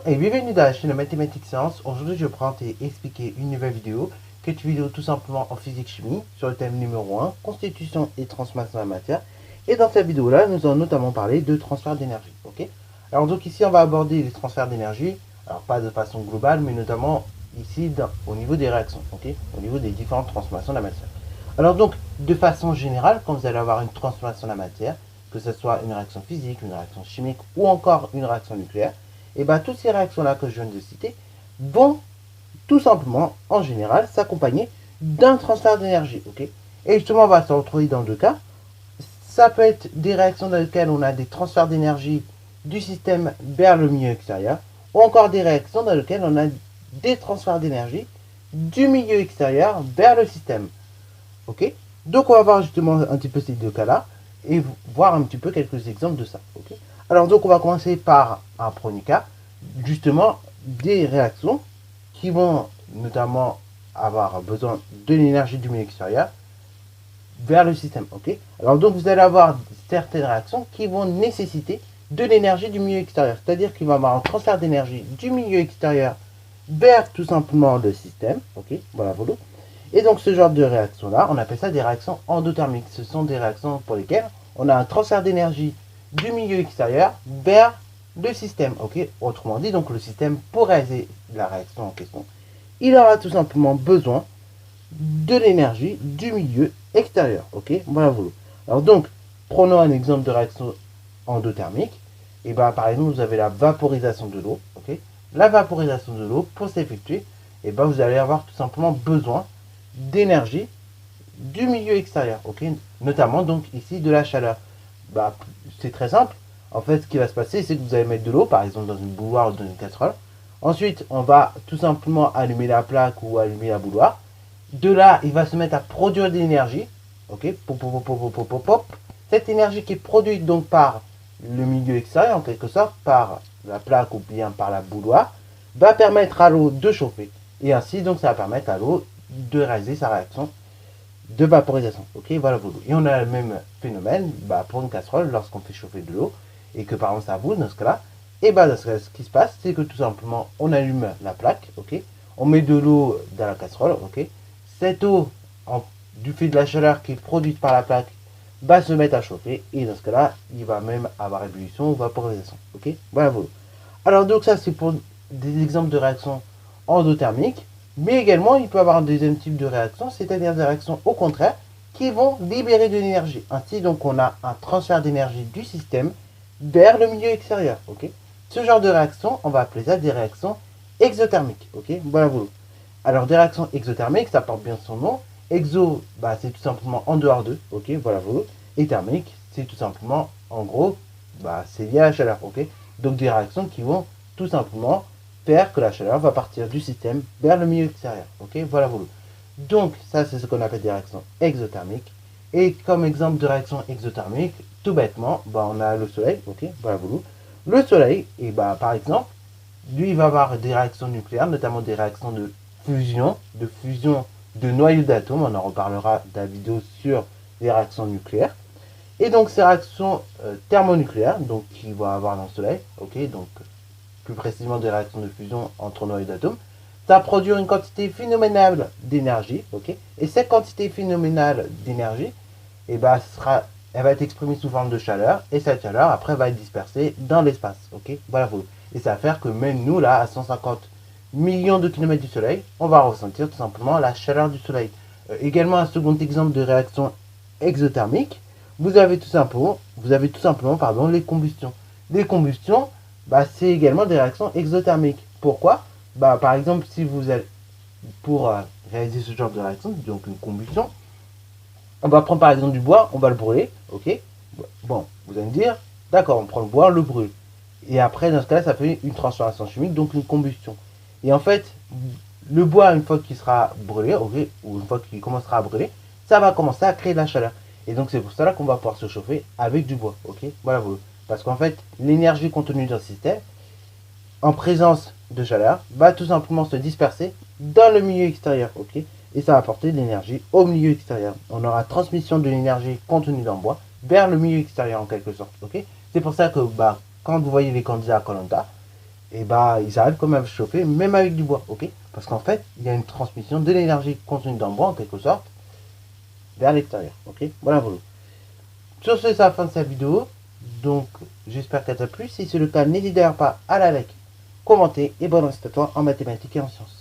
et bienvenue dans la chaîne Mathématiques Sciences. Aujourd'hui, je prends et expliquer une nouvelle vidéo, qui est une vidéo tout simplement en physique-chimie, sur le thème numéro 1, constitution et transformation de la matière. Et dans cette vidéo-là, nous allons notamment parler de transfert d'énergie. Ok. Alors donc ici, on va aborder les transferts d'énergie, alors pas de façon globale, mais notamment ici au niveau des réactions, ok, au niveau des différentes transformations de la matière. Alors donc, de façon générale, quand vous allez avoir une transformation de la matière, que ce soit une réaction physique, une réaction chimique ou encore une réaction nucléaire, et bien toutes ces réactions-là que je viens de citer vont tout simplement, en général, s'accompagner d'un transfert d'énergie. Ok. Et justement, on va se retrouver dans deux cas. Ça peut être des réactions dans lesquelles on a des transferts d'énergie du système vers le milieu extérieur, ou encore des réactions dans lesquelles on a des transferts d'énergie du milieu extérieur vers le système. Ok. Donc on va voir justement un petit peu ces deux cas-là et voir un petit peu quelques exemples de ça. Ok. Alors donc on va commencer par un premier cas, justement des réactions qui vont notamment avoir besoin de l'énergie du milieu extérieur vers le système. Ok. Alors donc vous allez avoir certaines réactions qui vont nécessiter de l'énergie du milieu extérieur, c'est-à-dire qu'il va y avoir un transfert d'énergie du milieu extérieur vers tout simplement le système. Ok. Voilà, voilà. Et donc ce genre de réaction-là, on appelle ça des réactions endothermiques. Ce sont des réactions pour lesquelles on a un transfert d'énergie du milieu extérieur vers le système. Ok. Autrement dit, donc le système, pour réaliser la réaction en question, il aura tout simplement besoin de l'énergie du milieu extérieur. Ok. Voilà, voilà. Alors donc, prenons un exemple de réaction endothermique. Et bien, par exemple, vous avez la vaporisation de l'eau. Ok. La vaporisation de l'eau, pour s'effectuer, et ben, vous allez avoir tout simplement besoin d'énergie du milieu extérieur, ok, notamment donc ici de la chaleur. Bah, c'est très simple. En fait, ce qui va se passer, c'est que vous allez mettre de l'eau, par exemple dans une bouilloire ou dans une casserole. Ensuite, on va tout simplement allumer la plaque ou allumer la bouilloire. De là, il va se mettre à produire de l'énergie, ok, pop, pop, pop, pop, pop, pop, pop. Cette énergie qui est produite donc par le milieu extérieur, en quelque sorte, par la plaque ou bien par la bouilloire, va permettre à l'eau de chauffer. Et ainsi, donc, ça va permettre à l'eau de réaliser sa réaction de vaporisation. Ok, voilà, voilà. Et on a le même phénomène pour une casserole lorsqu'on fait chauffer de l'eau et que par exemple ça bout dans ce cas-là. Et dans ce cas, ce qui se passe, c'est que tout simplement on allume la plaque, ok, on met de l'eau dans la casserole, ok. Cette eau, du fait de la chaleur qui est produite par la plaque, va se mettre à chauffer et dans ce cas-là, il va même avoir ébullition ou vaporisation. Ok, voilà, voilà. Alors donc ça c'est pour des exemples de réactions endothermiques, mais également il peut y avoir un deuxième type de réaction, c'est-à-dire des réactions au contraire qui vont libérer de l'énergie. Ainsi donc on a un transfert d'énergie du système vers le milieu extérieur. Ok. Ce genre de réaction, on va appeler ça des réactions exothermiques. Ok. Voilà, voilà. Alors des réactions exothermiques, ça porte bien son nom. Exo, c'est tout simplement en dehors d'eux. Ok. Voilà, voilà. Et thermique, c'est tout simplement en gros, c'est lié à la chaleur. Ok. Donc des réactions qui vont tout simplement faire que la chaleur va partir du système vers le milieu extérieur. Ok, voilà, voilà. Donc ça c'est ce qu'on appelle des réactions exothermiques. Et comme exemple de réaction exothermique, tout bêtement, on a le soleil. Ok, voilà, voilà. Le soleil, et par exemple, lui il va avoir des réactions nucléaires, notamment des réactions de fusion de noyaux d'atomes. On en reparlera dans la vidéo sur les réactions nucléaires. Et donc ces réactions thermonucléaires, donc qui vont avoir dans le soleil, ok, donc plus précisément des réactions de fusion entre noyaux d'atomes, ça va produire une quantité phénoménale d'énergie, ok, et cette quantité phénoménale d'énergie, elle va être exprimée sous forme de chaleur, et cette chaleur après va être dispersée dans l'espace, ok, voilà, voilà. Et ça va faire que même nous là, à 150 millions de kilomètres du soleil, on va ressentir tout simplement la chaleur du soleil. Également un second exemple de réaction exothermique, vous avez tout simplement les combustions. Les combustions, c'est également des réactions exothermiques. Pourquoi? Par exemple, si vous allez pour réaliser ce genre de réaction, donc une combustion, on va prendre par exemple du bois, on va le brûler, ok. Bon, vous allez me dire, d'accord, on prend le bois, on le brûle. Et après, dans ce cas-là, ça fait une transformation chimique, donc une combustion. Et en fait, le bois, une fois qu'il sera brûlé, ok, ou une fois qu'il commencera à brûler, ça va commencer à créer de la chaleur. Et donc c'est pour cela qu'on va pouvoir se chauffer avec du bois, ok. Voilà, voilà. Parce qu'en fait, l'énergie contenue dans le système, en présence de chaleur, va tout simplement se disperser dans le milieu extérieur, ok. Et ça va apporter de l'énergie au milieu extérieur. On aura transmission de l'énergie contenue dans le bois vers le milieu extérieur en quelque sorte, ok. C'est pour ça que quand vous voyez les candidats à Koh-Lanta, et bah ils arrivent quand même à se chauffer, même avec du bois, ok? Parce qu'en fait, il y a une transmission de l'énergie contenue dans le bois, en quelque sorte, vers l'extérieur, ok? Voilà, voilà. Sur ce, c'est la fin de cette vidéo. Donc, j'espère qu'elle t'a plu. Si c'est le cas, n'hésite d'ailleurs pas à la like, commenter et bonne reste à toi en mathématiques et en sciences.